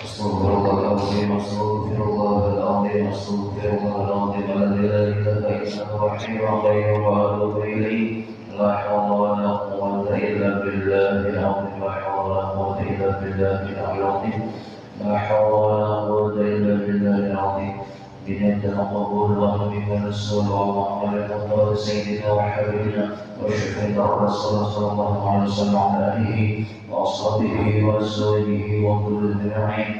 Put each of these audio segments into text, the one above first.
أستغفر الله العظيم أستغفر الله العظيم أستغفر الله العظيم الذي لا إله إلا هو الحي القيوم وأتوب إليه لا حول ولا قوة إلا بالله العظيم لا حول ولا قوة إلا بالله العظيم لا حول ولا قوة إلا بالله العظيم بنية قبول الله منا الرسول ومحمد المختار سيدنا وحبيبنا وشفيعنا الرسول صلى الله عليه وسلم وعلى آله وأصحابه وأزواجه وكل أجمعين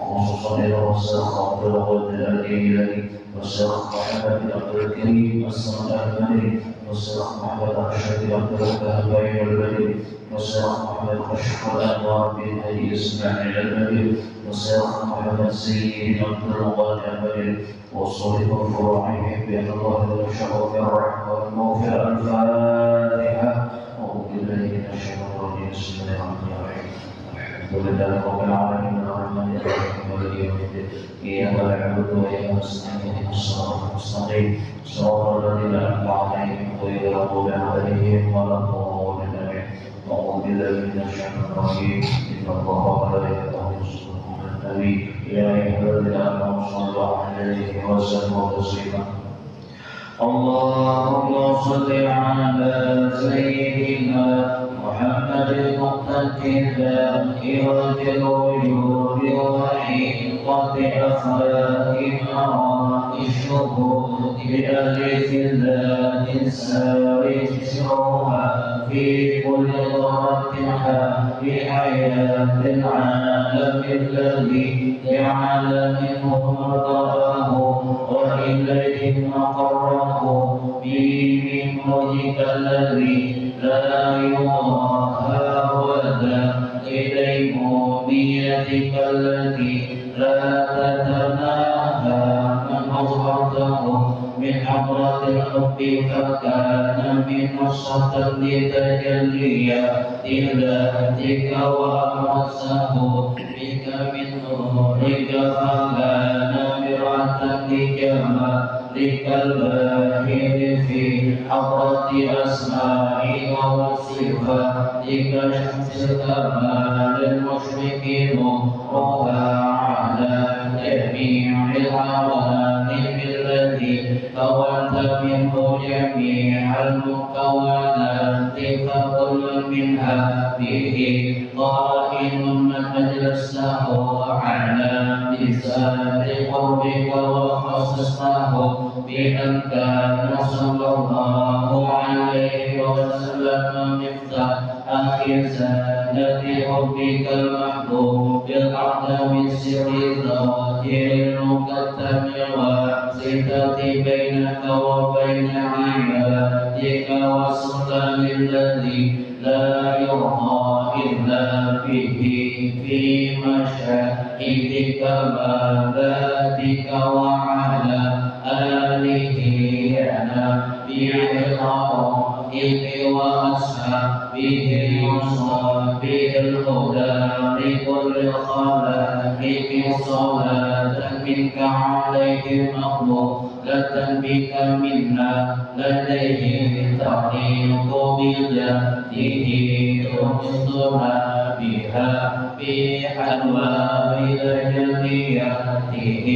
وخصوصا إلى الشيخ عبد الغفور الأديبي والشيخ محمد بن عبد الكريم الصمد المدني والشيخ محمد أرشد عبد الوهاب البدري والشيخ محمد خشب الأنوار بن هدي إسماعيل البدري والشيخ محمد سيد عبد الغني البدري وصولهم فروعهم بأن الله يرشحه في الرحمة والمغفرة الفاتحة أعوذ بالله من الشيطان الرجيم بسم الله الرحمن الرحيم الحمد لله رب العالمين الرحمن الرحيم مالك يوم الدين إياك نعبد وإياك نستعين اهدنا الصراط المستقيم صراط الذين أنعمت عليهم غير المغضوب عليهم ولا الضالين آمين أعوذ بالله من الشيطان الرجيم إن الله وملائكته يصلون على النبي يا أيها الذين آمنوا صلوا عليه وسلموا تسليما اللهم صل على سيدنا محمد المقتدر إرادة الوجود وحقيقة أخلاق مراد الشهود بألف الله الساري سرها في كل ضرتها بحياة العالم الذي جعل منه مضاه وإليه مقره بمنهجك الذي لا يضاهى ولا إليموميتك التي لا تتناهى من أظهرته من حضرة الحب فكان منصة لتجليات ذاتك وأمسه بك من نورك فكان مرعة لجمالك الباهر في حضرة أسمائك وصفاتك شمس الكمال المشرق نورها على جميع العوالم التي كونت منه جميع المكونات فكل منها به قائم من أجلسه على لسان قربك وخصصته بأن كان صلى الله عليه وسلم مفتاح خزانة حبك المحبوب بالأعظم السر الظاهر المكتم والصفة بينك وبين عبادك والسلطان الذي لا يرضى إلا به في مشاهد كمالاتك وعلى آله نبي الخلائق وأصحابه وصحبه الهدى لكل الخلائق صلاة منك عليه مقبولة بك منا لديه تحيط بذاته تمسنا بها في حلوى تجلياته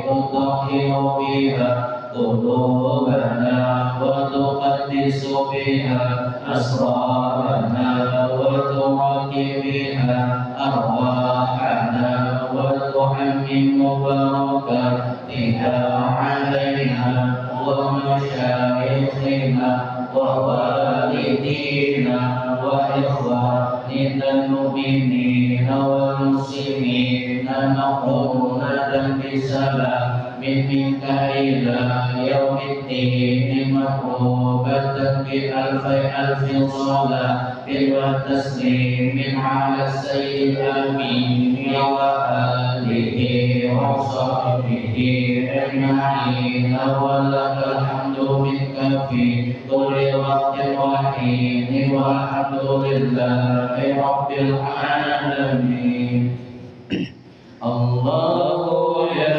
تطهر بها قلوبنا وتقدس بها أسرارنا وترقي بها أرواحنا وتحمم بركاتها علينا ومشايخنا ووالدينا وإخواننا المؤمنين والمسلمين مقرونة بسلام منك إلى يوم الدين مطلوبة بألف ألف صلاة وتسليم على السيد الأمين وآله وصحبه أجمعين ولك الحمد منك في كل وقت وحين والحمد لله رب العالمين. الله يا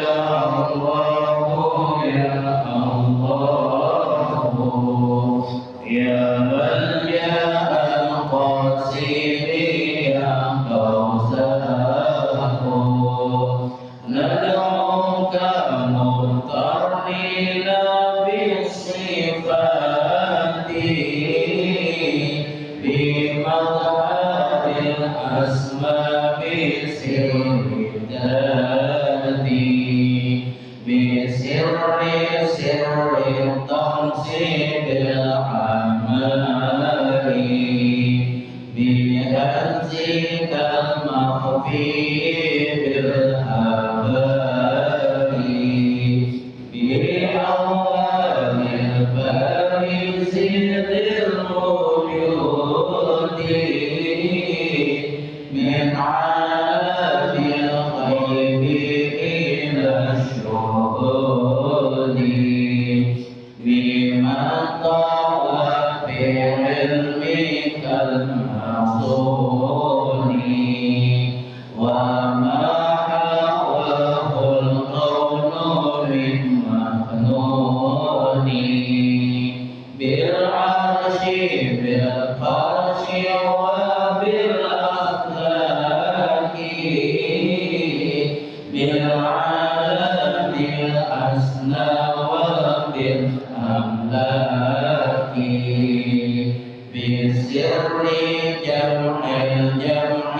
الله يا الله يا من جاء بمظهر الأسماء بسر ذاتي بسر سر تنصيب الأعمال بهزك المخفي بالهباء بأول البارز للوجود من عالم الغيب إلى الشهود بمن طوى بعلمك المعصون وما حواه القول من مكنون بالعرش بالفرش وبالأخلاق بالعالم الأسنى وبالأملاك بسر جمع الجمع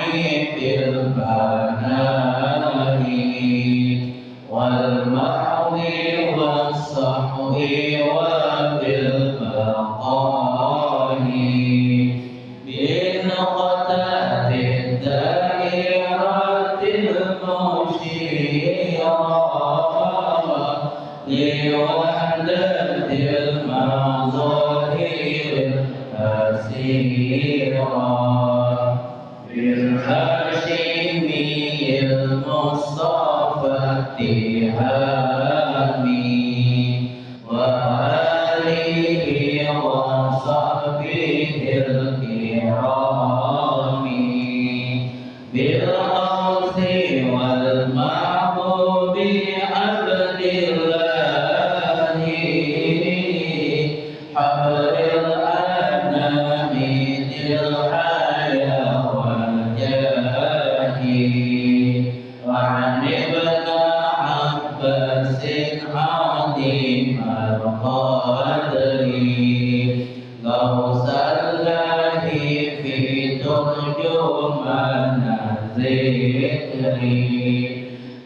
بالبنان والمحو والصحو وبالبقاء بنقطة الدائرة المشيرة لوحدة المظاهر الأسيرة بالهاشمي المصطفى التهامي وآله وصحبه الكرام بالغوث والمحبوب عبد الله حبر الأنام ذي الحياة والجاه وعن ابن عباس عظيم القدر غوث الله في ترجمان الذكر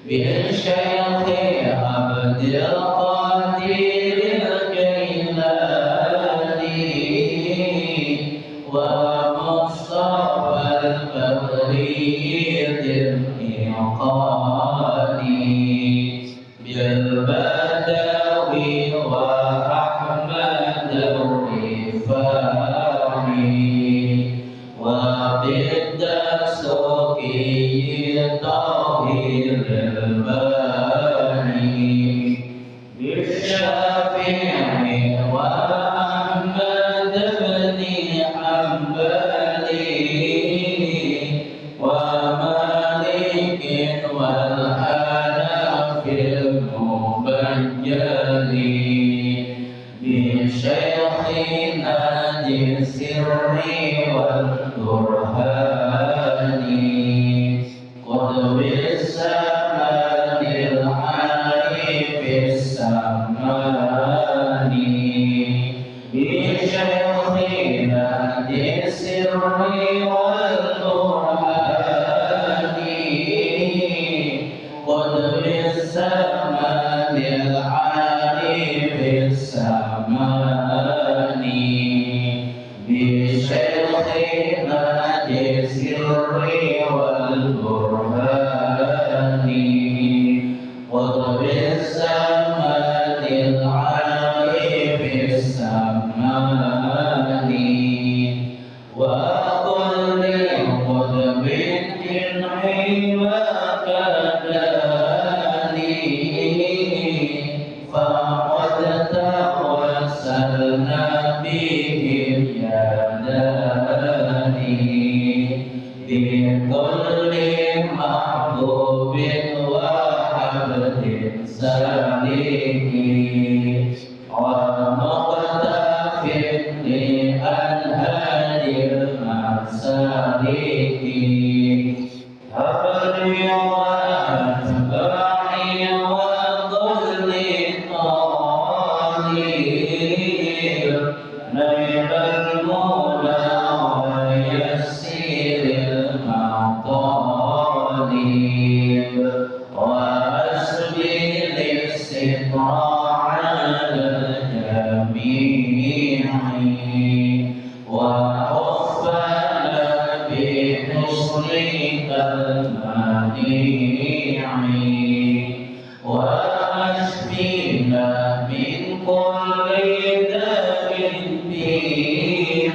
بالشيخ عبد القادر الجيلاني ومصطفى البدري ذي الإيقان بالبدوي وأحمد الرفاعي وبالدسوقي طاهر الباني بالشافعي وأحمد بن حنبلي ومالك والحنف المبجل بشيخنا ذي السر والبرهان قطب الزمان العارف السمان بشيخنا ذي السر والبرهان قطب الزمان العارف السمان بشيخنا ذي السر والبرهان قطب الزمان العارف السمان وكل قطب جنحي وكداني فقد توسلنا بهم يداني بكل محبوب وحبد سالك ومقتف لأنهار المسالك هبري وأتباعي وظل طالب نيل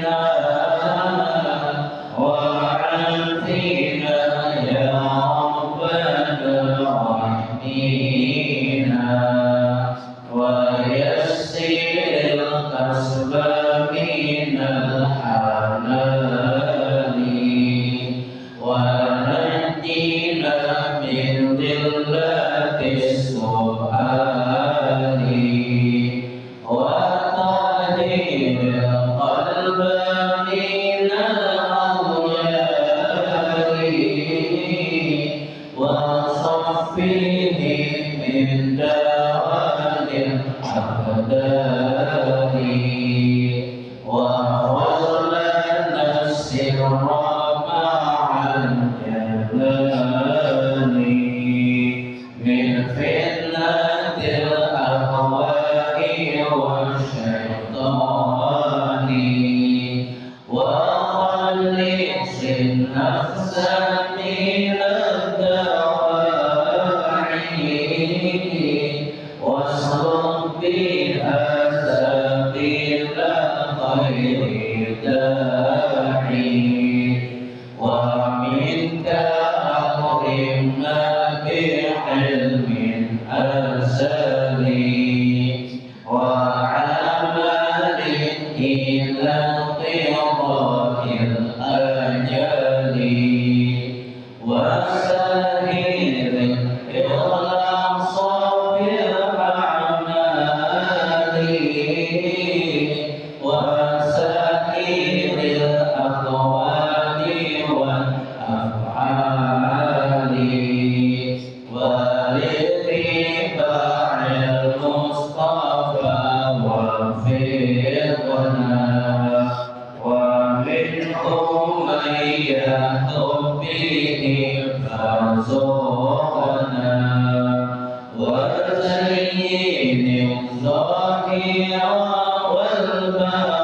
وعافنا يا رب العالمين ويسر الكسب من الحلال ونجنا من ذلة السؤال وطهر القلب من الأغيار وصفه من دوال الأقدار وخذ لنا السر مع الجلال من فتنة الأهواء والشيطان وخلص النفس من الدواعي واسلك بها سبيل خير داعي ومنك أكرمنا بعلم أرسلي وعمل إلى انقضاء الأجل وسهل الإخلاص بالأعمال وسائر الأقوال والأفعال ولاتباع المصطفى وفقنا ومنهم من يهتم به فارزقنا وزين الظاهر والباطن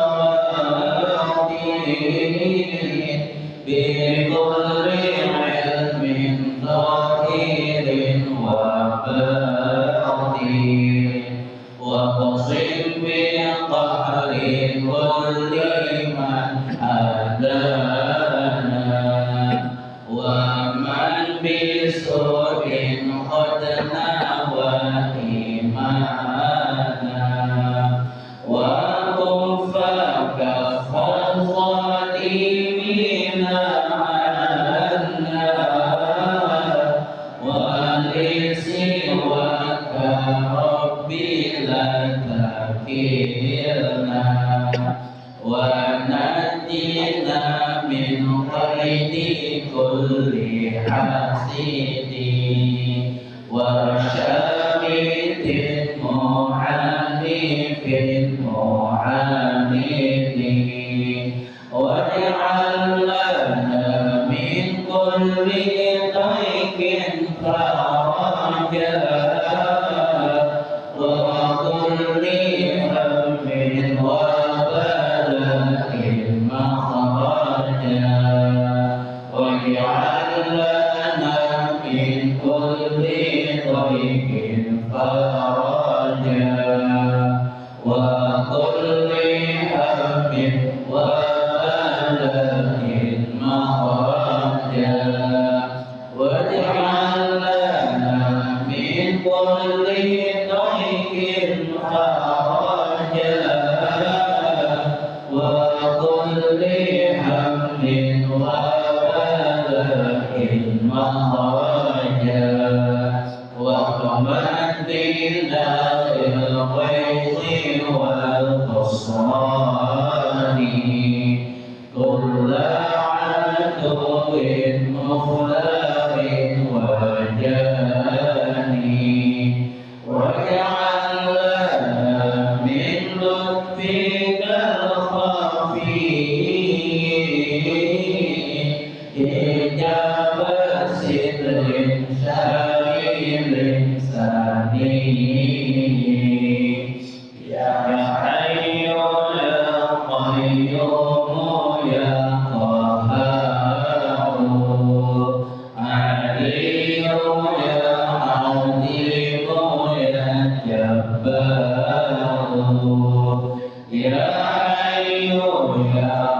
بكل علم ظاهر وباطن واقسم بقهر كل من أذانا ومن بسوء قد نوى إيمانا وكف كف الظالمين عنا ولسواك ربي لا تكلنا ونجنا من قيد كل حاسد وشامت معانف معاند واجعل لنا من كل ضيق فرجا وكل هم وبلاء مخرجا واجعل لنا من كل ضيق فرجا وكل هم وبلاء مخرجا واجعل لنا من كل ضيق فرجا وكل هم وبلاء مخرجا وقمت بالله الغيظ والخسران كل عدو مخلق وجاني واجعل لنا من لطفك الخفي إجاب ستر شامل سني يا حي يا قيوم يا قهار علي يا عظيم يا جبار يا حي يا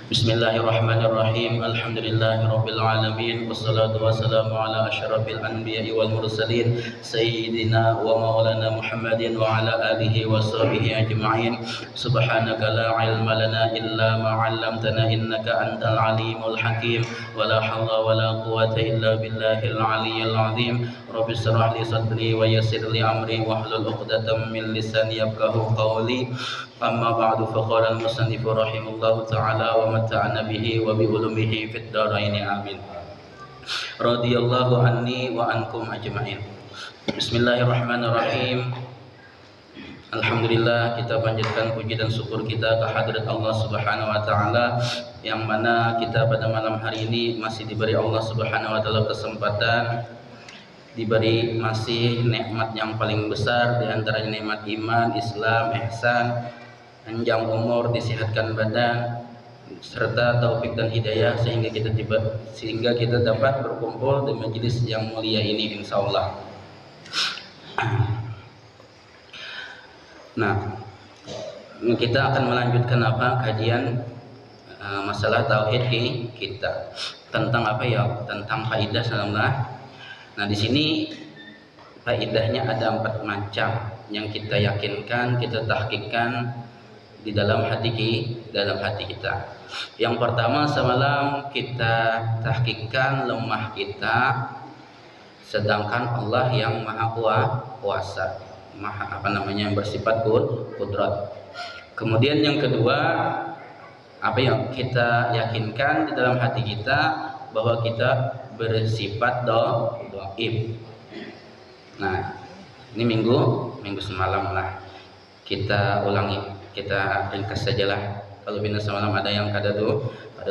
Bismillahirrahmanirrahim. Alhamdulillahirabbil alamin wassalatu wassalamu ala asyrafil anbiya'i wal mursalin sayyidina wa maulana Muhammadin wa ala alihi wa sahbihi ajma'in. Subhanaka la ilma lana illa ma 'allamtana innaka antal alimul hakim. Wa la haula wa la quwwata illa billahil aliyyil azim. Rabbi shrah li sadri wa yassir li amri wahlul 'uqdatam min lisani yafqahu qawli. Amma ba'du, faqala al-musannif rahimahullahu ta'ala wa mata'ana bihi wa bi ulumihi fid dharain amin. Radhiyallahu anni wa ankum ajma'in. Bismillahirrahmanirrahim. Alhamdulillah, kita panjatkan puji dan syukur kita ke hadirat Allah Subhanahu wa taala, yang mana kita pada malam hari ini masih diberi Allah Subhanahu wa taala kesempatan, diberi masih nikmat yang paling besar, di antaranya nikmat iman, Islam, ihsan, panjang umur, disehatkan badan, serta taufik dan hidayah sehingga kita dapat berkumpul di majelis yang mulia ini insyaallah. Nah, kita akan melanjutkan kajian masalah tauhid kita tentang tentang faidah salamlah. Nah, di sini faidahnya ada 4 macam yang kita yakinkan, kita tahqiqkan di dalam hati kita. Yang pertama, semalam kita tahqiqkan lemah kita, sedangkan Allah yang maha kuasa, maha yang bersifat kudrat. Kemudian yang kedua, yang kita yakinkan di dalam hati kita, bahwa kita bersifat dhaif. Nah, ini minggu semalam lah kita ulangi, kita ringkas sajalah. Kalau bina semalam ada yang kada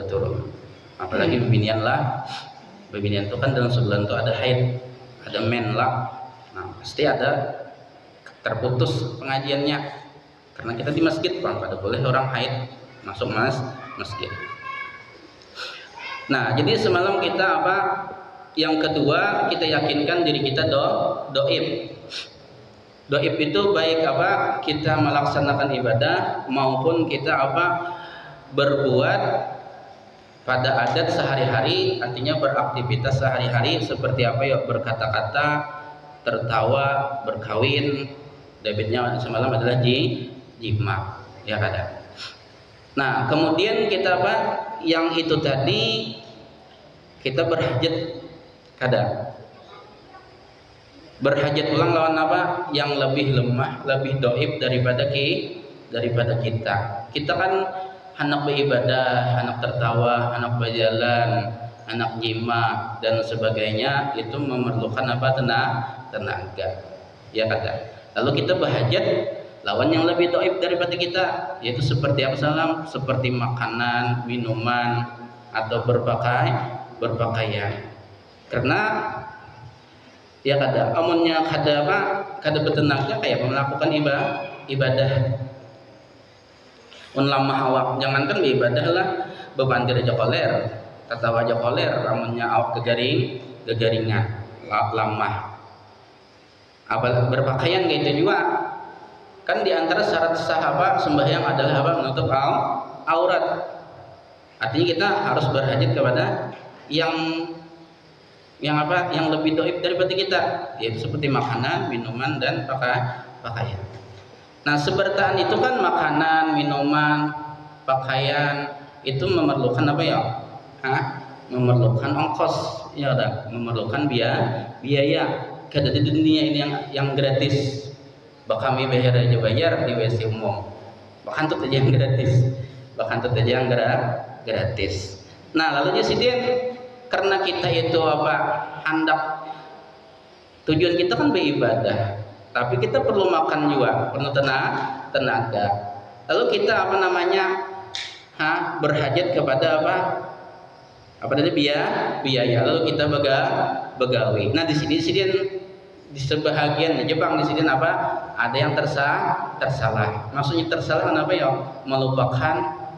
turun, apalagi bebinian itu kan dalam sebulan itu ada haid, ada men lah. Nah, pasti ada terputus pengajiannya karena kita di masjid, pada boleh orang haid masuk masjid. Nah, jadi semalam kita yang kedua, kita yakinkan diri kita dhaif. Dhaif itu baik kita melaksanakan ibadah maupun kita berbuat pada adat sehari-hari, artinya beraktivitas sehari-hari seperti berkata-kata, tertawa, berkawin. Debitnya semalam adalah jima, ya kada. Nah, kemudian kita yang itu tadi kita berhajat kada. Berhajat ulang lawan yang lebih lemah, lebih dhaif daripada kita. Kita kan anak beribadah, anak tertawa, anak berjalan, anak jima dan sebagainya, itu memerlukan tenaga. Ya kada. Lalu kita berhajat lawan yang lebih dhaif daripada kita, yaitu seperti seperti makanan, minuman, atau berpakaian. Karena ya kada amunnya kada bertenaga kayak melakukan ibadah lamah awak. Jangankan ibadah lah, bebandir aja koler, tertawa aja koler, amunnya awak kegaringan lamah. Berpakaian kayak itu juga kan diantara syarat sahabat sembahyang adalah menutup aurat. Artinya kita harus berhajat kepada yang lebih dhaif daripada kita, yaitu seperti makanan, minuman, dan pakaian. Nah, sebertaan itu kan makanan, minuman, pakaian itu memerlukan memerlukan ongkos, ya ada, memerlukan biaya. Kada di dunia ini yang gratis. Kami bayar di WC umum. Bahkan itu aja yang gratis. Nah, lalu karena kita itu hendak, tujuan kita kan beribadah, tapi kita perlu makan juga, perlu tenaga. Lalu kita berhajat kepada biaya. Lalu kita begawi. Nah, di sini di sebahagian di Jepang di sini ada yang tersalah. Maksudnya tersalah melupakan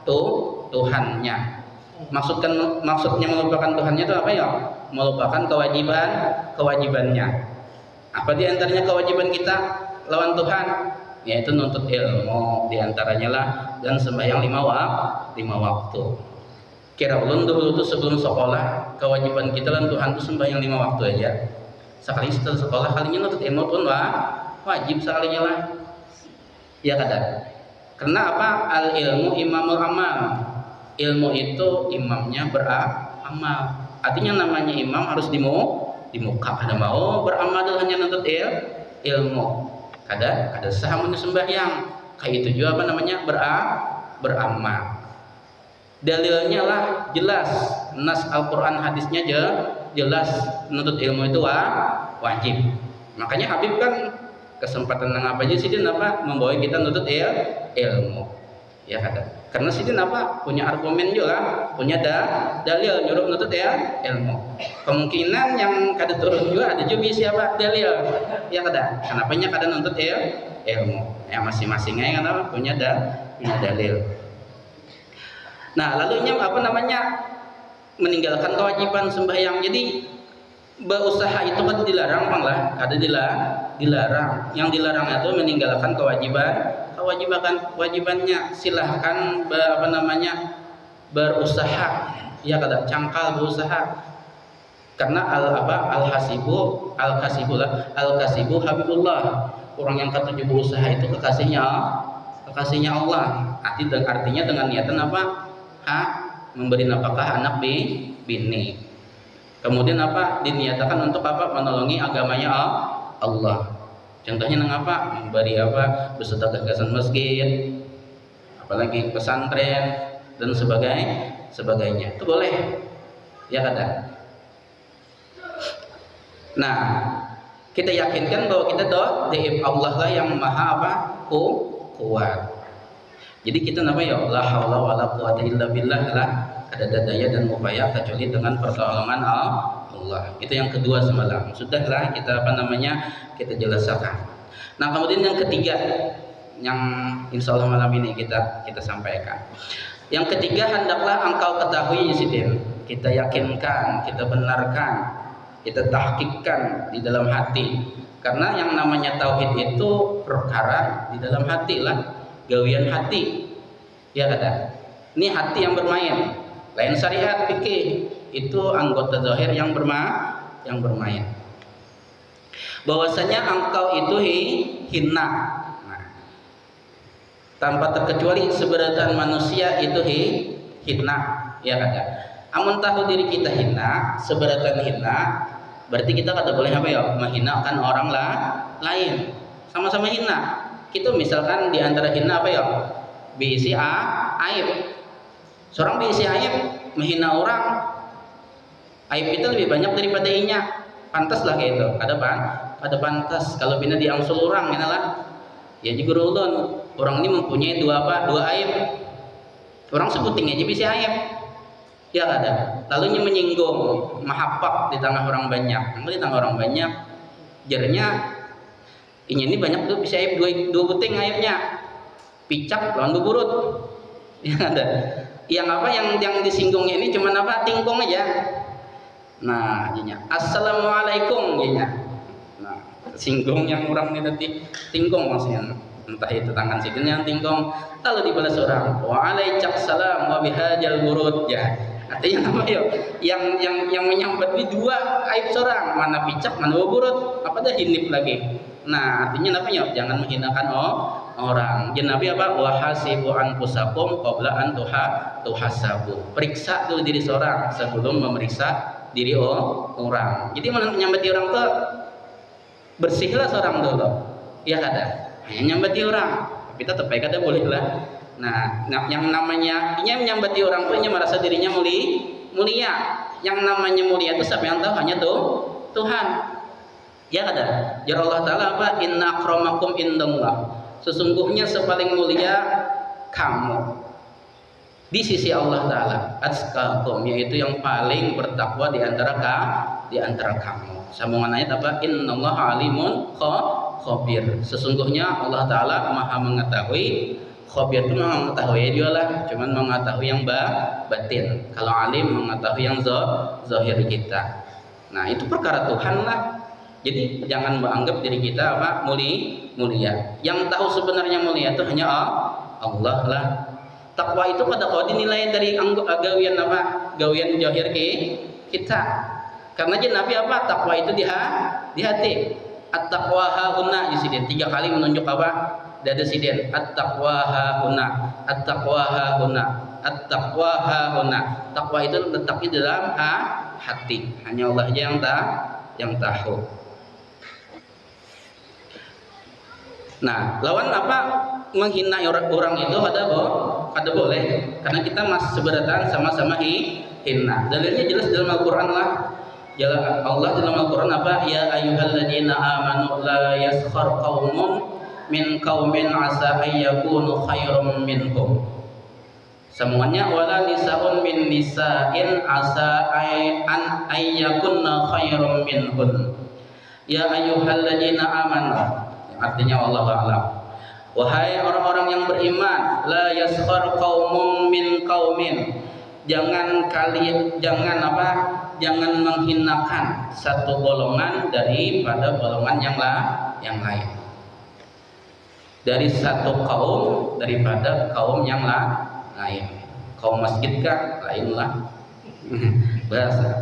Tuhannya. Maksudnya melupakan Tuhannya itu melupakan kewajibannya. Apa di antaranya kewajiban kita lawan Tuhan? Yaitu nuntut ilmu, di antaranya dan sembahyang 5 waktu. Kira ulun dulu tuh sebelum sekolah kewajiban kita lan Tuhan tuh sembahyang 5 waktu aja. Sekali setelah sekolah kalinya nutut ilmu pun wajib sekalinya lah. Ya kada. Karena apa? Al ilmu imamul amal. Ilmu itu imamnya beramal. Artinya namanya imam harus di muka. Kada mau beramal hanya nutut ilmu. Kada sah sembahyang. Kayak itu juga apa namanya beramal. Dalilnya lah jelas, nas Al-Quran hadisnya jelas menuntut ilmu itu wajib. Makanya Habib kan kesempatan nang apa aja sih dia apa membawa kita menuntut ilmu. Ya kada. Karena sih dia apa punya argumen juga, punya dalil nyuruh menuntut ilmu. Kemungkinan yang kada turun juga ada juga siapa dalil. Ya kada. Kenapanya kada menuntut ilmu. Ya masing-masingnya kan punya dalil. Nah, lalunya apa namanya meninggalkan kewajiban sembahyang. Jadi berusaha itu kan dilarang, Bang lah. Ada dilarang. Yang dilarang itu meninggalkan kewajibannya. Silahkan berusaha. Ya kada cangkal berusaha. Karena al kasibu habibullah. Orang yang ketujuh berusaha itu kekasihnya Allah. Artinya dengan niatan apa? Memberi nafkah anak bini. Kemudian apa? Diniatakan untuk apa? Menolongi agamanya Allah. Contohnya nang apa? Memberi apa? Beserta gagasan masjid, apalagi pesantren dan sebagainya. Itu boleh. Ya kada. Nah, kita yakinkan bahwa kita di Allah lah yang maha apa? Kuat. Jadi kita namanya la haula wala quwata illa billah lah, ada daya dan upaya kecuali dengan pertolongan Allah. Itu yang kedua semalam. Sudahlah kita kita jelaskan. Nah, kemudian yang ketiga yang insya Allah malam ini kita sampaikan. Yang ketiga, hendaklah engkau ketahui Sidin, kita yakinkan, kita benarkan, kita tahqiqkan di dalam hati. Karena yang namanya tauhid itu perkara di dalam hati lah. Gawian hati, ya kada. Ini hati yang bermain. Lain syariat fikih itu anggota zahir yang bermain. Bahwasanya engkau itu hina. Nah, tanpa terkecuali seberatan manusia itu hina, ya kada. Amun tahu diri kita hina, seberatan hina, berarti kita kada boleh apa ya menghinakan orang lain. Sama-sama hina. Itu misalkan di antara hina apa ya? Biisi aib. Seorang biisi aib menghina orang. Aib itu lebih banyak daripada inya. Pantaslah kayak itu. Ada pantas kalau bina diangsul orang lah. Ya juga ulun. Orang ini mempunyai dua aib. Orang sebuting aja biisi aib. Ya ada. Lalu menyinggung, mahapak di tengah orang banyak. Di tengah orang banyak jarnya ini banyak tuh bisa aib dua buting aibnya, picak lawan buburut. Ya ada. Yang apa yang disinggungnya ini cuman apa? Tingkong aja. Nah, jadinya assalamualaikum jadinya. Nah, singgung yang orang ini tadi tingkong maksudnya. Entah itu tangan sidin yang tingkong, lalu dibalas orang waalaikumsalam wa bihajal burut ya. Artinya apa ya? Yang menyambat ini dua aib seorang, mana picak, mana buburut, apa dah hinip lagi. Nah, artinya apa ya? Jangan menghinakan orang. Jadi Nabi apa? Wahasibu anfusakum qabla an tuhasabu. Periksa dulu diri seorang sebelum memeriksa diri orang. Jadi menyambati orang tuh bersihlah seorang dulu. Ya kada. Hanya nyambati orang. Tapi tetap baik kada boleh lah. Nah, yang namanya ini menyambati orang tuh merasa dirinya mulia. Yang namanya mulia itu siapa yang tahu? Hanya Tuhan. Ya ada. Ya Allah Ta'ala apa? Inna akramakum indallah. Sesungguhnya sepaling mulia kamu di sisi Allah Ta'ala. Atqakum, yaitu yang paling bertakwa di antara kamu. Sambungan ayat apa? Innallaha alimun khabir. Sesungguhnya Allah Ta'ala maha mengetahui. Khabir itu maha mengetahui dia lah. Cuman mengetahui yang batin. Kalau alim mengetahui yang zahir kita. Nah, itu perkara Tuhan lah. Jadi jangan menganggap diri kita apa mulia. Yang tahu sebenarnya mulia itu hanya Allah lah. Takwa itu kada kau dinilai dari gawian apa? Gawian johir kita. Karena je Nabi apa? Takwa itu di hati. At-taqwa hauna di sini 3 kali menunjuk apa? Dari sini at-taqwa hauna, at-taqwa hauna, at-taqwa hauna. Takwa itu letaknya di dalam hati. Hanya Allah aja yang tahu. Nah, lawan apa? Menghina orang itu kada boleh, karena kita masih seberatan sama-sama hina. Dalilnya jelas dalam Al-Qur'an lah. Allah dalam Al-Qur'an apa? Ya ayyuhalladzina amanu la yaskhar qaumun min qaumin asa ayyakunu khairum minhum. Semuanya wala nisaun min nisa'in asa an ayyakunna khairum minhun. Ya ayyuhalladzina amanu, artinya Allah a'lam. Wahai orang-orang yang beriman, la yaskhar qaumun min qaumin. Jangan menghinakan satu golongan daripada golongan yang lain. Dari satu kaum daripada kaum yang lain. Kaum masjid kah? Lain lah.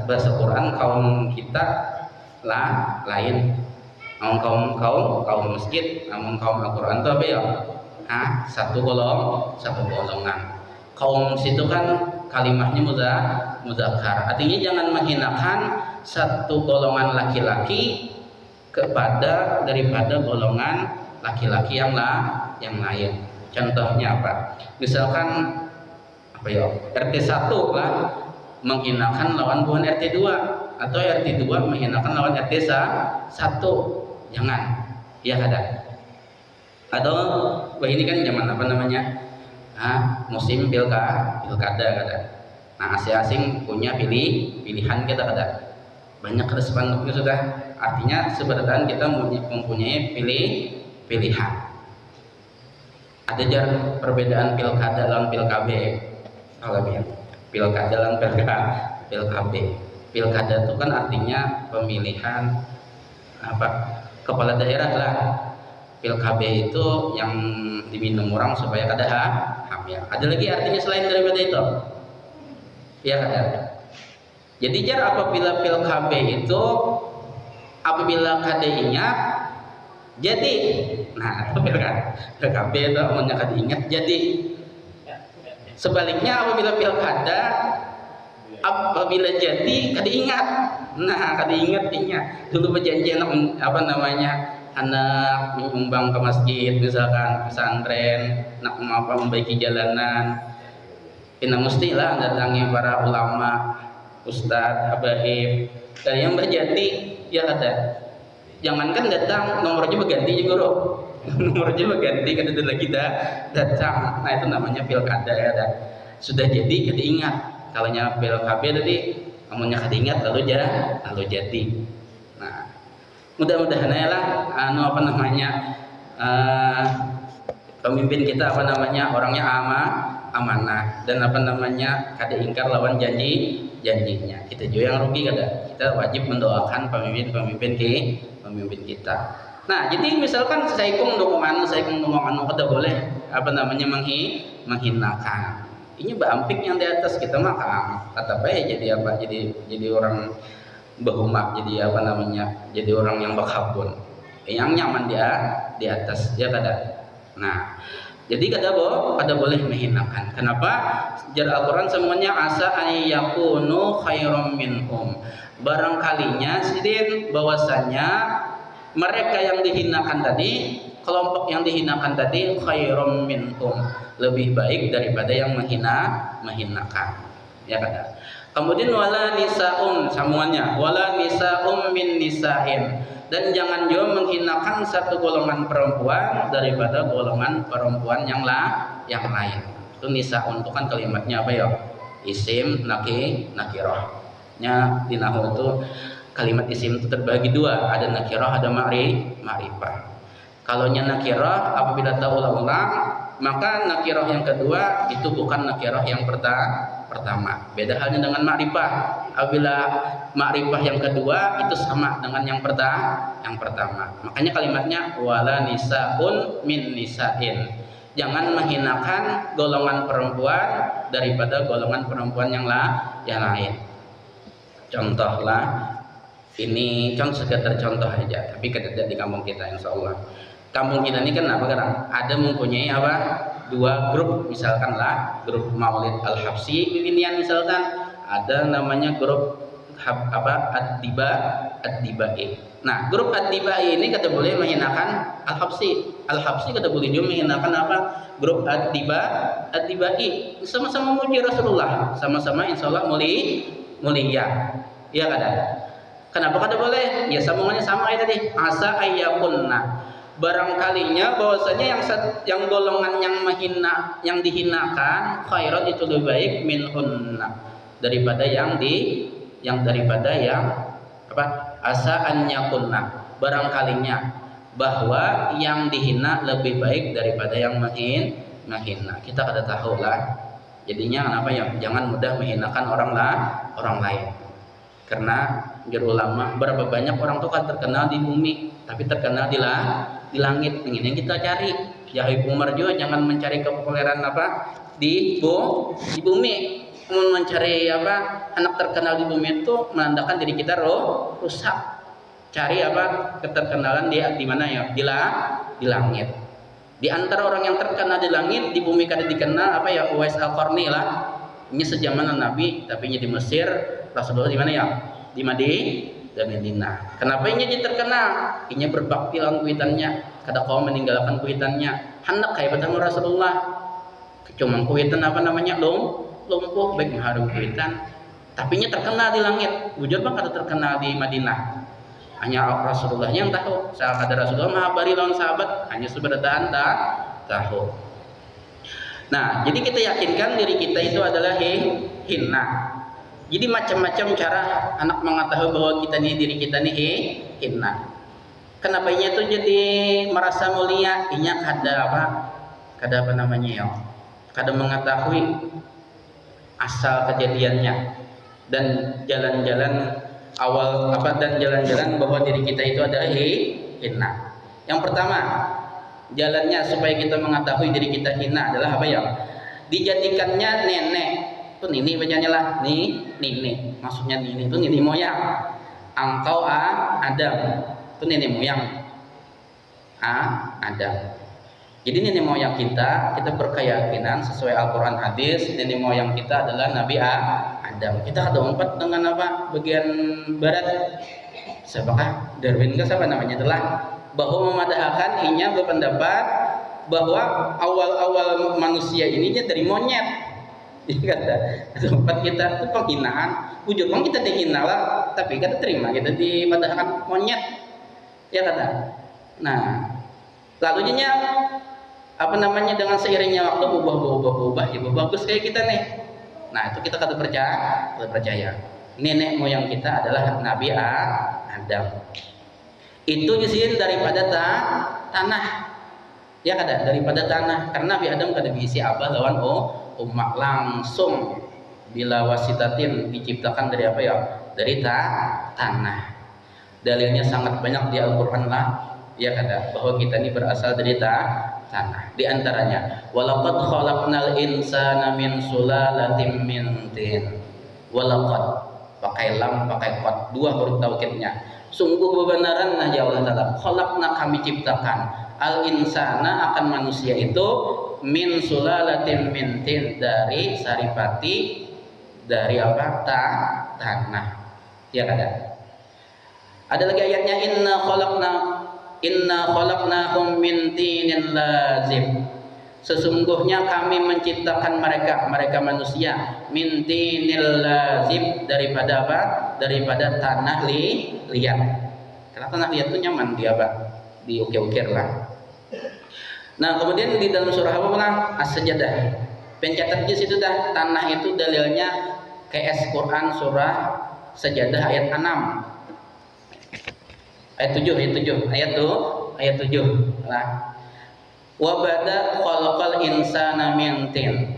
Bahasa Quran kaum kita lain. Kaum masjid, namun kaum Al-Quran itu apa ya? Satu golongan. Kaum situ kan kalimahnya muzakkar. Artinya jangan menghinakan satu golongan laki-laki daripada golongan laki-laki yang lain. Contohnya apa? Misalkan apa ya? RT 1 lah menghinakan lawan bukan RT 2, atau RT 2 menghinakan lawan RT 1. Jangan, ya kada. Atau ini kan zaman apa namanya? Musim pilkada kada. Nah, asing punya pilihan kita kada. Banyak kada sepanduknya sudah. Artinya sebenarnya kita mempunyai pilihan. Ada perbedaan pilkada lawan pilkab. Pilkada lawan pilkab. Pilkada itu kan artinya pemilihan apa? Kepala daerah lah. Pilkab itu yang diminum orang supaya kada hamil. Ada lagi artinya selain daripada itu? Ya kada. Jadi apabila pilkab itu apabila kada ingat jadi, nah itu pilkab itu amunnya kada ingat jadi. Sebaliknya apabila pilkada apabila jadi kada ingat. Nah, kada ingat dulu berjanji anak menyumbang ke masjid, misalkan pesantren, nak membaiki jalanan. Kita mestilah datangi para ulama, ustadz, habaib. Dan yang berjati ya ada. Jangankan datang nomornya berganti juga loh. Nomornya berganti kada ada lagi datang. Nah, itu namanya pilkada ya ada. Sudah jadi kada ingat. Kalau pilkab tadi amunnya kada ingat lalu jadi. Nah, mudah-mudahan lah pemimpin kita orangnya amanah dan kada ingkar lawan janjinya. Kita juga yang rugi kada. Kita wajib mendoakan pemimpin kita. Nah, jadi misalkan saya ngomong anu kada boleh menghinakan. Ini bampik yang di atas kita makan kata apa ya jadi orang bahumak, jadi jadi orang yang bakhabun yang nyaman di atas ya kada. Nah, jadi kada boleh menghinakan. Kenapa? Jar Al-Quran semuanya asa ayyakunu khairum minhum. Barangkalinya sidin bahwasanya mereka yang dihinakan tadi, kelompok yang dihinakan tadi khairum minhum, lebih baik daripada yang menghinakan. Ya kada. Kemudian wala nisaun, sambungannya wala nisaum min nisain, dan jangan juga menghinakan satu golongan perempuan daripada golongan perempuan yang lain. Itu nisaun itu kan kalimatnya apa ya? Isim nakirah. Nya di nahwu itu kalimat isim itu terbagi dua, ada nakirah, ada ma'rifah. Kalau nakirah apabila terulang-ulang, maka nakirah yang kedua itu bukan nakirah yang pertama. Beda halnya dengan ma'rifah. Apabila ma'rifah yang kedua itu sama dengan yang pertama. Makanya kalimatnya wala nisaun min nisain. Jangan menghinakan golongan perempuan daripada golongan perempuan yang lain. Contohlah, ini sekedar contoh aja, tapi tidak di kampung kita, insya Allah. Kampung kita ini kan apa kan? Ada mempunyai apa? 2 grup, misalkan lah, grup Maulid Al-Habsyi Winian misalkan, ada namanya grup Ad-Dibai. Nah, grup Ad-Dibai ini kata boleh menghinakan Al-Habsyi kata boleh juga menghinakan apa? Grup Ad-Dibai. Sama-sama muji Rasulullah, sama-sama insyaallah mulia. Ya kada. Kenapa kada boleh? Ya sambungannya sama kayak tadi. Asa ayyakunna. Barangkalinya bahwasanya yang golongan yang menghina, yang dihinakan khairat itu lebih baik minhunna daripada yang asa an yakunna, barangkalinya bahwa yang dihina lebih baik daripada yang menghina. Kita kada tahu lah. Jadinya kenapa ya? Jangan mudah menghinakan orang lain. Karena juru ulama, berapa banyak orang tuh kan terkenal di bumi, tapi terkenal di langit. Ini yang kita cari. Ya Habib Umar juga jangan mencari kepopuleran di bumi. Mencari anak terkenal di bumi itu menandakan diri kita rusak. Cari keterkenalan di mana ya? Di langit. Di antara orang yang terkenal di langit, di bumi kada dikenal Uwais Al-Qarni lah. Ini sejaman Nabi, tapi ini di Mesir. Rasulullah di mana ya? Di Madinah. Kenapa ini jadi terkenal? Ini berbakti lawan kuitannya. Kada kau meninggalkan kuitannya. Hendak kayak betul Rasulullah. Cuma kuitan lumpuh baik mengharum kuitan. Tapi ini terkenal di langit. Bujur bang kada terkenal di Madinah. Hanya Rasulullah yang tahu. Saat ada Rasulullah menghabari lawan sahabat, hanya seberatan tahu. Nah, jadi kita yakinkan diri kita itu adalah hina. Jadi macam-macam cara anak mengetahui bahwa diri kita ini hina. Kenapa ini tuh jadi merasa mulia? Inya kada kada mengetahui asal kejadiannya dan jalan-jalan awal dan jalan-jalan bahwa diri kita itu adalah hina. Yang pertama, jalannya supaya kita mengetahui diri kita hina adalah dijadikannya nenek. Itu nini bacanya lah, nini. Maksudnya nini itu nini moyang. Engkau Adam. Itu nini moyang. Adam. Jadi nini moyang kita berkeyakinan sesuai Al-Qur'an hadis, nini moyang kita adalah Nabi Adam. Kita ada umpat dengan bagian barat. Siapakah? Darwin ke siapa namanya adalah bahwa memadahkan inya berpendapat bahwa awal-awal manusia ininya dari monyet. Kata tempat kita itu penghinaan, wujud kita dihina lah, tapi kita terima kita dimadahkan monyet, ya kata. Nah, lalunya dengan seiringnya waktu berubah, ya bagus kayak kita nih. Nah, itu kita kata percaya. Nenek moyang kita adalah Nabi Adam. Itu disin daripada tanah, ya kada, daripada tanah. Karena Nabi Adam kada diisi lawan umat langsung bila wasitatin diciptakan dari dari tanah. Dalilnya sangat banyak di Al-Qur'an lah, ya kada, bahwa kita ini berasal dari tanah. Di antaranya walaqad khalaqnal insana min sulalatin min tin. Walaqad pakai lam pakai qad, 2 huruf taukidnya. Sungguh kebenaran ya Allah Ta'ala, khalaqna kami ciptakan al insana akan manusia itu min sulalatin min tin, dari saripati dari tanah, ya kada. Ada lagi ayatnya inna khalaqnahum min tinin lazim. Sesungguhnya kami menciptakan mereka manusia min tinil lazim, daripada daripada tanah liat. Karena tanah liat itu nyaman diukir-ukir lah. Nah, kemudian di dalam surah As-Sajdah, pencatat di situ tanah itu dalilnya KS Quran surah Sajdah ayat 6. Ayat 7 ayat 7 lah. Wa bada khalaqal insana min tin.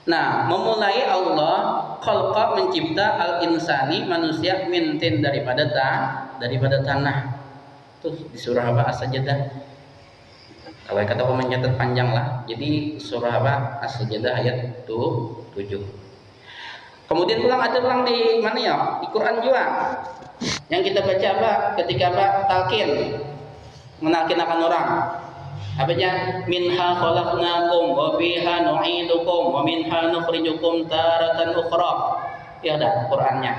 Nah, memulai Allah khalqa mencipta al insani manusia min tin daripada tanah. Itu di surah As-Sajdah. Kalau kata komen catat panjang lah. Jadi surah apa? As-Sajdah ayat 7. Kemudian ada pulang di mana ya? Di Quran juga. Yang kita baca apa? Ketika apa? Talqin. Menalkin akan orang. Apa aja? Minha khalaqnakum wa fiha nu'idukum wa minha nukhrijukum taratan ukhra. Ya ada Qur'annya.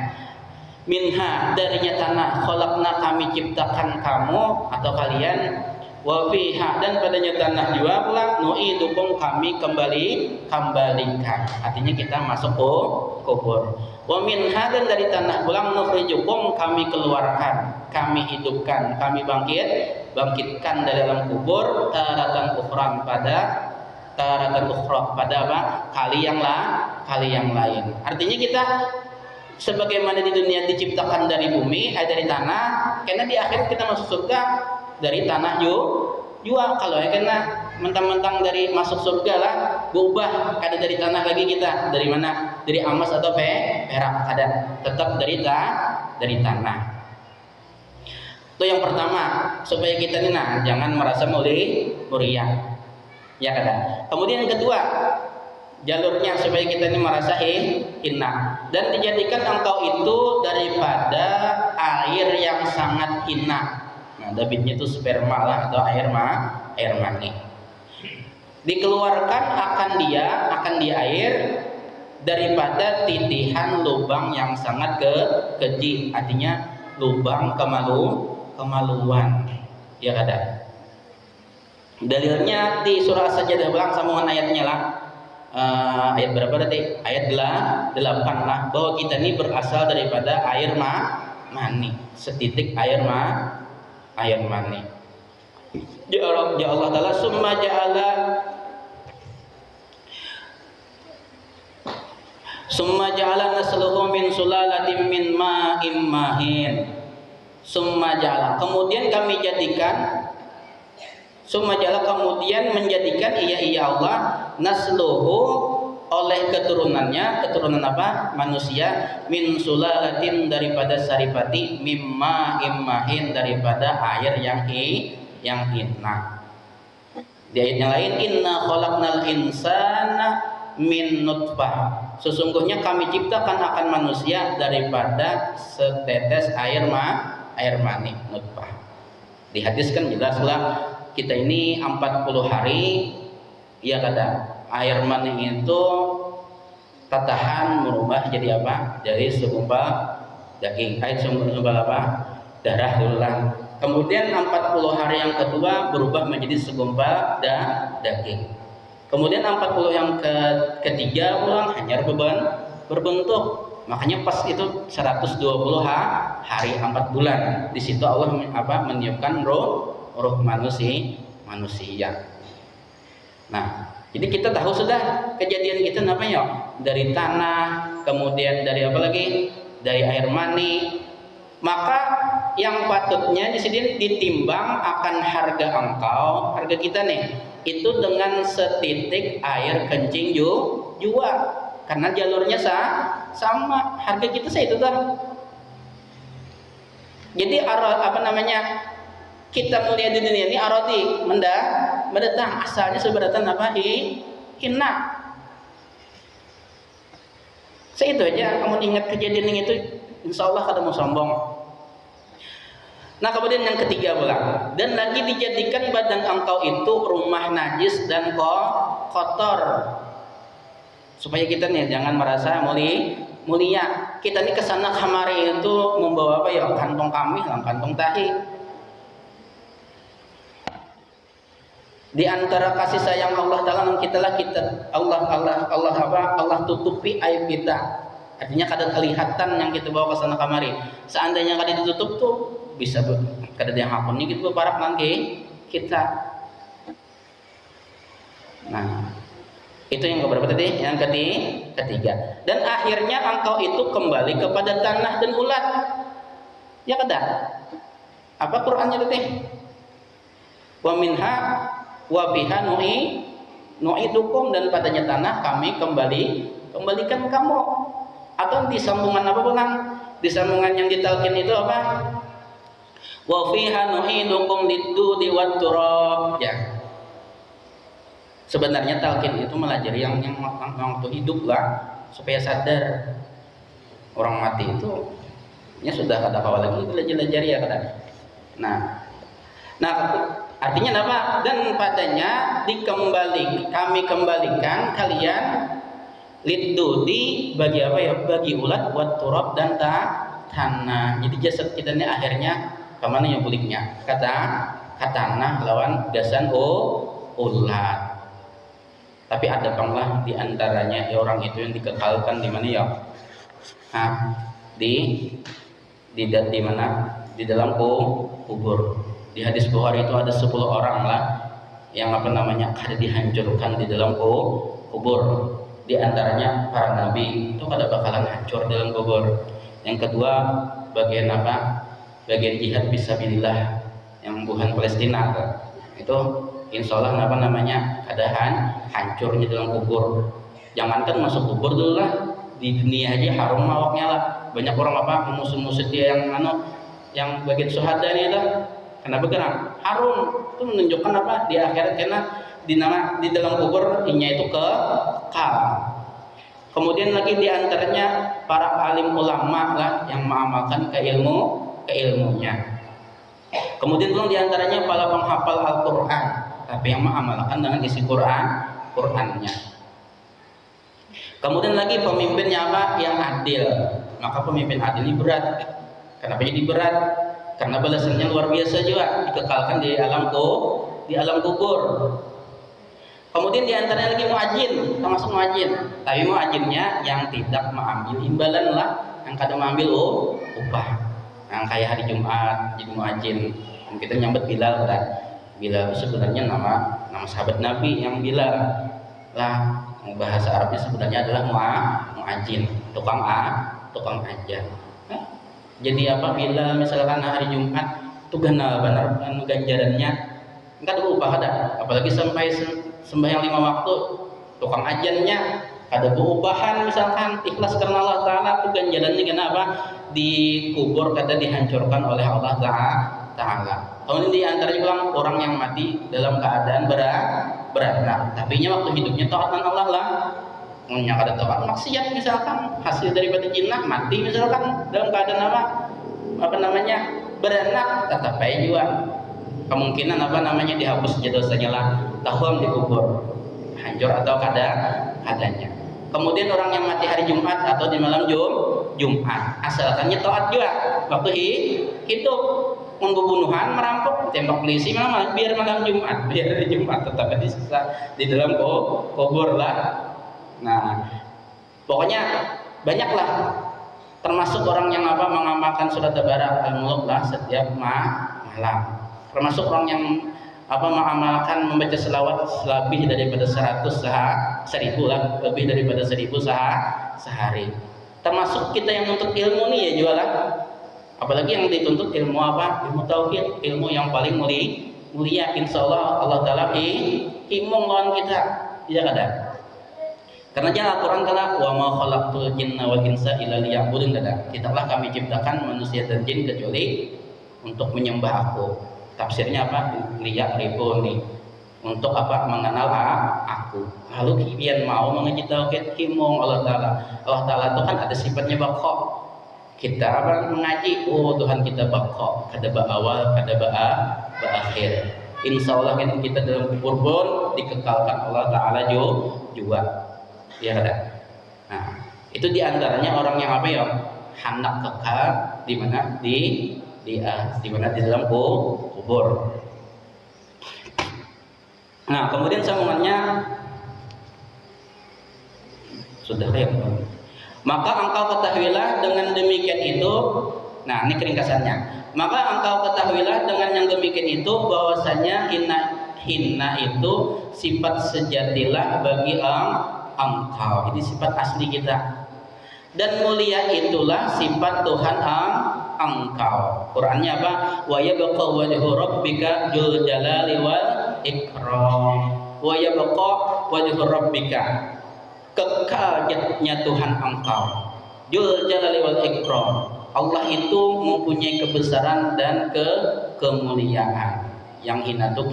Minha, darinya tanah, khalaqna, kami ciptakan kamu atau kalian, wa fiha, dan padanya tanah juga pula, nu'idukum, kami kembalikan. Artinya kita masuk ke kubur. Wa minha, dan dari tanah pula, nukhrijukum, kami keluarkan, kami hidupkan, kami bangkitkan dari dalam kubur, taratan ukhra, pada apa? Kali yang lain. Artinya kita sebagaimana di dunia diciptakan dari bumi, dari tanah, karena di akhir kita masuk surga dari tanah juga. Kalau ya kena mentang-mentang dari masuk surga lah, berubah ada dari tanah lagi kita. Dari mana? Dari emas atau perak, ada tetap dari tanah. Itu yang pertama, supaya kita ini jangan merasa mulia. Ya kan? Kemudian yang kedua, jalurnya supaya kita ini merasa hina, dan dijadikan engkau itu daripada air yang sangat hina. Nah, dabitnya itu sperma lah atau air mani. Dikeluarkan akan di air daripada titihan lubang yang sangat keji, artinya lubang kemaluan. Ya kada. Dalilnya di surah As-Sajdah belakang sambungan ayatnya lah. Ayat berapa tadi? Ayat 8 lah, bahwa kita ini berasal daripada air mani, setitik air mani. Ya Allah Ta'ala summa ja'ala nasluhu min sulalatin min ma'im mahin. Kemudian kami jadikan, kemudian menjadikan iya Allah nasluhu oleh keturunan apa? Manusia, min sulalatin, daripada saripati, mimma immahin, daripada air yang hina. Di ayat yang lain, inna khalaqnal insana min nutfah, sesungguhnya kami ciptakan akan manusia daripada setetes air mani, nutfah. Di hadis kan jelaslah kita ini 40 hari, ya kata air mani itu tatahan merubah jadi apa? Jadi segumpal daging, segumpal apa? Darah ulang. Kemudian 40 hari yang kedua berubah menjadi segumpal daging. Kemudian 40 yang ketiga ulang hanya berbentuk. Makanya pas itu 120 hari 4 bulan. Di situ Allah meniupkan roh manusia. Nah, jadi kita tahu sudah kejadian kita namanya dari tanah, kemudian dari apa lagi? Dari air mani. Maka yang patutnya di sini ditimbang akan harga kita nih, itu dengan setitik air kencing juga. Karena jalurnya sama, harga kita itu dah. Jadi kita mulia di dunia ini arodi mendatang, asalnya seberatan apa? Hina. Itu aja, kamu ingat kejadian yang itu, insya Allah kada mau sombong. Nah, kemudian yang ketiga pula, dan lagi dijadikan badan engkau itu rumah najis dan kotor, supaya kita nih jangan merasa mulia. Kita nih kesana kemari itu membawa apa ya? Kantong kami, kantong tahi. Di antara kasih sayang Allah Ta'ala Allah tutupi aib kita. Artinya kadang kelihatan yang kita bawa ke sana kemari. Seandainya kada ditutup tuh bisa kada yang hapunnya gitu parak nanti kita. Nah, itu yang keberapa tadi? Yang ketiga. Dan akhirnya engkau itu kembali kepada tanah dan ulat. Ya kada? Apa Qur'annya tadi? Wa minha wa biha nu'idukum, dan padanya tanah kami kembalikan kamu. Atau di sambungan apa pulang? Di sambungan yang ditalkin itu apa? Wa fiha nu'idukum lidudi wat turab. Ya. Sebenarnya talqin itu melajari yang waktu hidup lah, supaya sadar. Orang mati itu ya sudah kata kawal lagi dilajari ya kata. Nah, artinya apa? Dan padanya kami kembalikan kalian lidudi bagi apa ya? Bagi ulat buat turab dan tanah. Jadi jasad kita ini akhirnya kemana yang buliknya? Kata tanah lawan gasan ulat. Tapi ada panglah di antaranya ya orang itu yang dikekalkan di mana ya? Nah, di mana? Di dalam kubur. Di hadis Bukhari itu ada 10 orang lah yang apa namanya kada dihancurkan di dalam kubur. Di antaranya para nabi itu kada bakalan hancur dalam kubur. Yang kedua bagian apa? Bagian jihad fisabilillah yang bukan Palestina itu insya Allah apa namanya kada hancurnya dalam kubur. Jangankan masuk kubur dulu lah, di dunia aja harum awaknya lah. Banyak orang apa musuh-musuh dia yang bagian syuhada ini itu kenapa gerak harum itu menunjukkan apa di akhirat karena di dalam kubur inya itu kekal. Kemudian lagi di antaranya para alim ulama lah yang mengamalkan keilmunya. Kemudian belum di antaranya para penghafal Al-Qur'an tapi yang mengamalkan dengan isi Qur'annya. Kemudian lagi pemimpinnya apa? Yang adil. Maka pemimpin adil ini berat. Kenapa jadi berat? Karena balasannya luar biasa juga, dikekalkan di alam kubur. Kemudian di antaranya lagi muajin, termasuk muajin. Tapi muajinnya yang tidak mengambil imbalan lah, yang kadang mengambil upah. Yang kayak hari Jumat jadi muajin. Kita nyambut Bilal kan. Bilal sebenarnya nama sahabat Nabi yang Bilal lah. Bahasa Arabnya sebenarnya adalah muajin, tukang ajar. Jadi apabila misalkan hari Jumat itu benar ganjarannya enggak ada upah ada, apalagi sampai sembahyang 5 waktu tukang ajannya ada upahan misalkan ikhlas karena Allah Ta'ala itu ganjarannya kenapa? Dikubur kata dihancurkan oleh Allah Ta'ala. Kemudian di antaranya bilang orang yang mati dalam keadaan beranak, tapi waktu hidupnya taatan Allah lah. Yang ada taat maksiat misalkan hasil daripada jinnah mati misalkan dalam keadaan apa namanya beranak, tetap aja juga kemungkinan apa namanya dihapus saja dosanya lah, tahun dikubur hancur atau kadanya. Kemudian orang yang mati hari Jumat atau di malam Jumat asalkannya taat juga waktu hidup, pembunuhan, merampok, tembak polisi malam biar malam Jumat, biar hari Jumat tetap di dalam kubur lah. Nah, pokoknya banyaklah termasuk orang yang apa mengamalkan surat Tabarak al-Mulk lah setiap malam. Termasuk orang yang apa mengamalkan membaca selawat lebih daripada 1000 lah, lebih daripada 1000 sehari. Termasuk kita yang menuntut ilmu nih ya jualan. Apalagi yang dituntut ilmu apa? Ilmu tauhid, ilmu yang paling mulia. Insyaallah Allah Taala imung lawan kita. Iya kada? Karena jalan Al-Quran kala wa ma khalaqtul jinna wal insa illa liya'budun kada. Tidaklah kami ciptakan manusia dan jin kecuali untuk menyembah aku. Tafsirnya apa? Liya'rifuni. Untuk apa? Mengenal aku. Lalu kian mau mengaji tauhid himung Allah Taala. Allah Taala itu kan ada sifatnya baqa. Kita apa mengaji, oh Tuhan kita baqa, kada ba awal, kada ba akhir. Insyaallah kita dalam kubur pun dikekalkan Allah Taala juga. Ya ada. Nah, itu diantaranya orang yang apa ya hendak kekal di mana di mana di dalam kubur. Nah, kemudian sambungannya sudah ya. Maka engkau ketahuilah dengan demikian itu. Nah, ini keringkasannya. Maka engkau ketahuilah dengan yang demikian itu bahwasanya hina itu sifat sejatilah bagi engkau, ini sifat asli kita, dan mulia itulah sifat Tuhan engkau. Qurannya apa? Wa yabqa wajhu rabbika dzul jalali wal ikram. Wa yabqa wajhu rabbika, kekalnya Tuhan engkau, dzul jalali wal ikram. Allah itu mempunyai kebesaran dan kemuliaan. Yang hina itu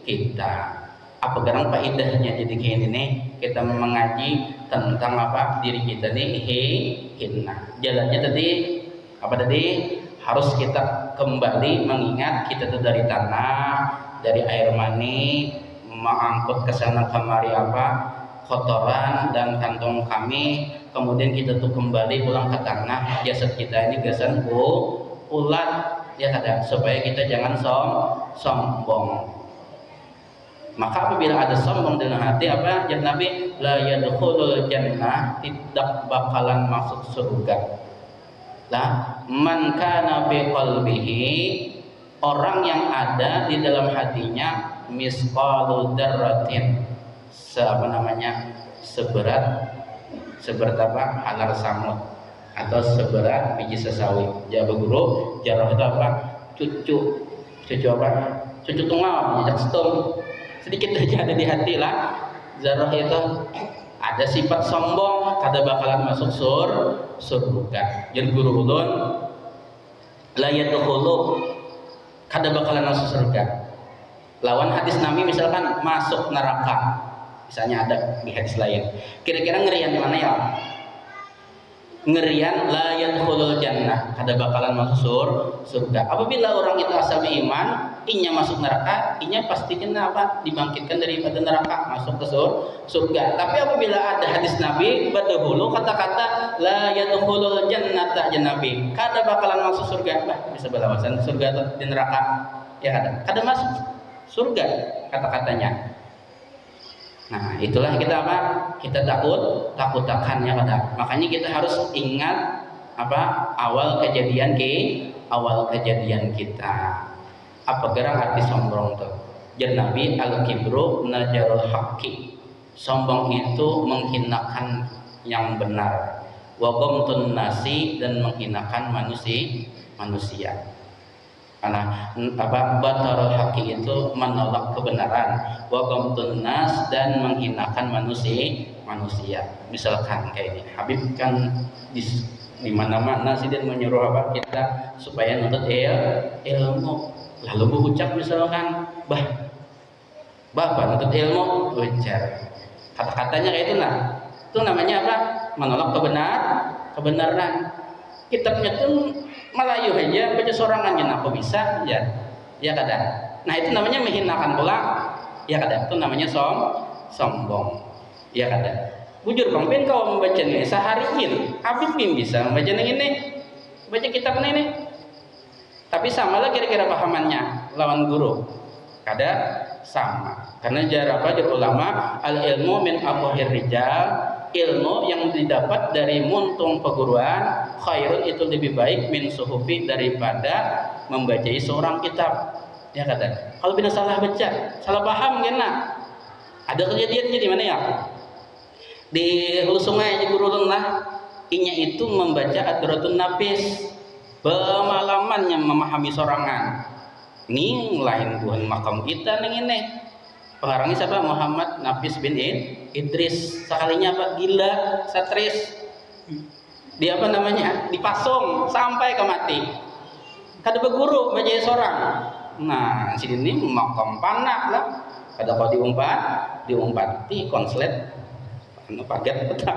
kita. apa garang faedahnya jadi kayak ini nih kita mengaji tentang apa diri kita nih hina. Jalannya tadi apa tadi harus kita kembali mengingat kita tuh dari tanah, dari air mani, mengangkut ke sana kemari apa kotoran dan kantong kami, kemudian kita tuh kembali pulang ke tanah, jasad kita ini gasan ulat ya kadang supaya kita jangan sombong. Maka apabila ada sombong dalam hati apa jawab Nabi la yadkhulul jannah, tidak bakalan masuk surga. Lah man kana fi qalbihi, orang yang ada di dalam hatinya misqalu dzarratin, seberat apa halar samud atau seberat biji sesawi. Jawa guru jarah itu apa cucu apa cucu tungau jejak stum sedikit aja ada di hati lah. Zarah itu ada sifat sombong kada bakalan masuk surga. Jadi guru ulun la yadkhulu kada bakalan masuk surga. Lawan hadis Nabi misalkan masuk neraka, misalnya ada di hadis lain. Kira-kira ngerian mana ya? Ngerian la yadkhulul jannah, kada bakalan masuk surga. Apabila orang itu asal iman, inya masuk neraka, inya pasti kena apa? Dibangkitkan daripada neraka, masuk ke surga. Tapi apabila ada hadis Nabi berdahulu kata-kata la yadkhulul jannata Nabi, kada bakalan masuk surga. Bah, bisa balawasan surga atau di neraka? Ya kada masuk surga kata-katanya. Nah, itulah kita apa? Kita takut-takannya kadang. Makanya kita harus ingat apa? Awal kejadian kita. Apa gerak arti sombong tuh? Jadi Nabi al-kibru najarul haqqi. Sombong itu menghinakan yang benar. Wa ghamtun nasi, dan menghinakan manusia. Karena apa batarul haqqi itu menolak kebenaran, wa ghamtun nas, dan menghinakan manusia. Misalkan kayak ini Habib kan di mana-mana sih dia menyuruh apa kita supaya nuntut ilmu, lalu berucap misalkan bapak nuntut ilmu ujar kata-katanya kayak itu itu namanya apa menolak kebenaran. Kitabnya tuh Melayu aja baca sorangan kenapa bisa ya kadang. Nah itu namanya menghinakan pula ya kadang, itu namanya sombong ya kadang. Bujur bang pen kau membaca ini seharian Habib bisa membaca ini baca kitab ini, tapi sama lah kira-kira pahamannya lawan guru kada sama, karena jar ulama al ilmu min afwahir rijal, ilmu yang didapat dari muntung perguruan khairun, itu lebih baik min suhufi, daripada membacai seorang kitab ya kata. Kalau bina salah baca, salah paham kena. Ada kejadiannya di mana ya? Di hulu sungai di guru lah, inya itu membaca Adratun Nafis, bermalamannya memahami sorangan. Ini lain bukan makam kita nih ini. Pengarangnya siapa? Muhammad Nafis bin Idris. Sekalinya apa? Gila, satris. Dia apa namanya? Dipasung sampai ke mati. Kada berguru baca seorang. Nah, sini makam panak lah. Kada kau diumpati konslet. Paket betul.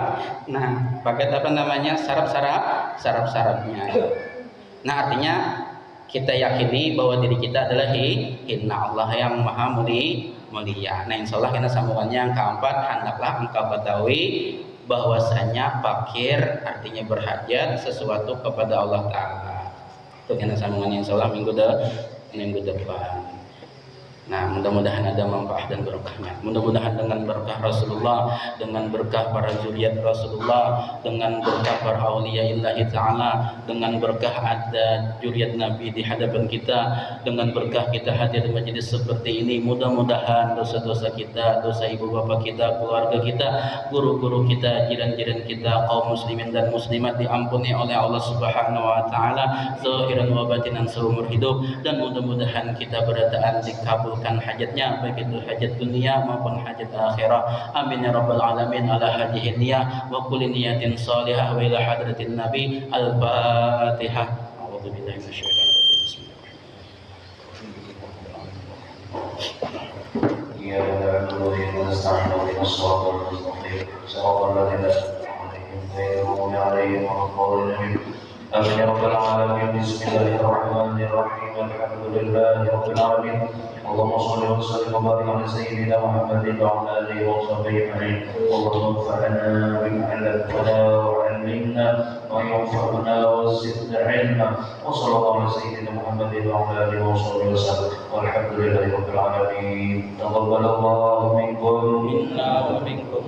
Nah, paket apa namanya? Sarap-sarapnya. Nah, artinya kita yakini bahwa diri kita adalah hina Allah yang maha mulia. Nah, insya Allah kita sambungannya yang keempat, hendaklah engkau ketahui bahwasanya fakir artinya berhajat sesuatu kepada Allah Ta'ala. Itu kita sambungannya insya Allah minggu depan. Nah, mudah-mudahan ada manfaat dan berkahnya. Mudah-mudahan dengan berkah Rasulullah, dengan berkah para zuriat Rasulullah, dengan berkah para auliya illahi ta'ala, dengan berkah ada zuriat Nabi di hadapan kita, dengan berkah kita hadir di majelis seperti ini, mudah-mudahan dosa-dosa kita, dosa ibu bapa kita, keluarga kita, guru-guru kita, jiran-jiran kita, kaum muslimin dan muslimat diampuni oleh Allah Subhanahu wa taala zahiran wa batinan seumur hidup, dan mudah-mudahan kita berataan dikabul hajatnya, baik itu hajat dunia maupun hajat akhirah. Amin ya rabbal alamin. Ala hadhihi niyah wa kulli niyatin salihah wa ila hadratin nabi. Al-Fatihah. A'udzu billahi minasyaitonir rajim. Bismillahirrahmanirrahim. إياك نعبد وإياك نستعين اهدنا الصراط المستقيم صراط الذين أنعمت عليهم غير المغضوب عليهم ولا الضالين آمين يا رب العالمين. بسم الله الرحمن الرحيم الحمد لله رب العالمين اللهم صل وسلم وبارك على سيدنا محمد وعلى آله وصحبه أجمعين. اللهم انفعنا بما علمتنا وعلمنا وينفعنا وزدنا علما وصلى الله على سيدنا محمد وعلى آله وصحبه وسلم والحمد لله رب العالمين. تقبل الله منكم منا ومنكم